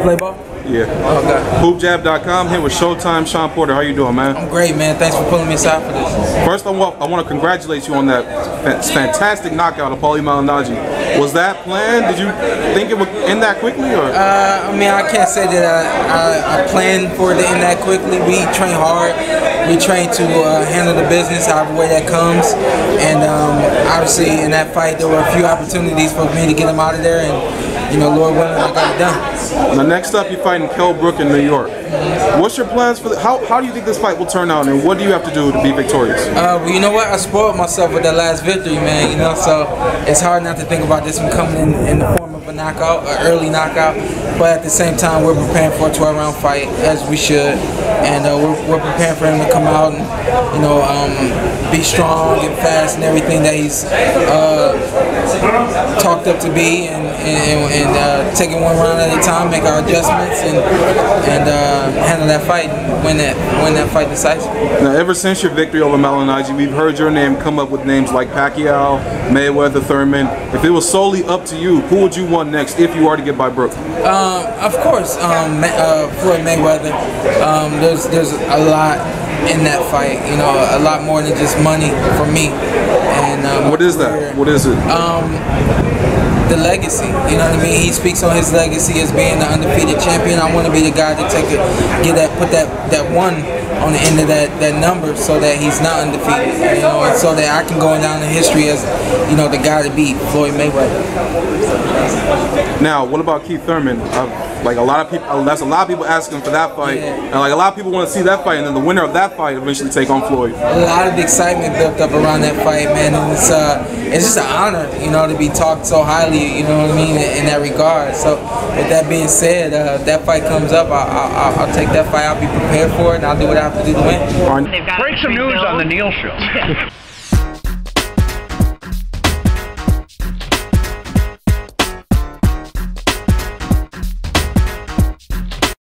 play ball? Yeah. Okay. HoopJab.com, here with Showtime. Shawn Porter, how you doing, man? I'm great, man. Thanks for pulling me aside for this. First, I want to congratulate you on that fantastic knockout of Paulie Malignaggi. Was that planned? Did you think it would end that quickly, or? I mean, I can't say that I planned for it to end that quickly. We train hard. We train to handle the business however way that comes. And obviously, in that fight, there were a few opportunities for me to get him out of there, and you know, Lord willing, I got it done. Now, next up, you're fighting Kell Brook in New York. What's your plans for how do you think this fight will turn out, and what do you have to do to be victorious? Well, you know what? I spoiled myself with that last victory, man. You know, so it's hard not to think about this one coming in the form of a knockout, an early knockout. But at the same time, we're preparing for a 12-round fight, as we should, and we're preparing for him to come out and, you know, be strong and fast and everything that he's talked up to be, and taking one round at a time, make our adjustments, and handle that fight and win that fight decisively. Now, ever since your victory over Malignaggi, we've heard your name come up with names like Pacquiao, Mayweather Thurman. If it was solely up to you, who would you want next if you are to get by Brook? Of course, Floyd Mayweather. There's a lot in that fight, you know, a lot more than just money for me. And what is that? What is it? The legacy, you know what I mean? He speaks on his legacy as being the undefeated champion. I want to be the guy to put that one on the end of that number, so that he's not undefeated, you know, and so that I can go down in history as, you know, the guy to beat Floyd Mayweather. Now, what about Keith Thurman? Like a lot of people, that's a lot of people asking for that fight, and like a lot of people want to see that fight, and then the winner of that fight eventually take on Floyd. A lot of excitement built up around that fight, man, and it's just an honor, you know, to be talked so highly, you know what I mean, in that regard. So, with that being said, that fight comes up, I'll take that fight. I'll be prepared for it, and I'll do what I have to do to win. Break some news on the Neil Show.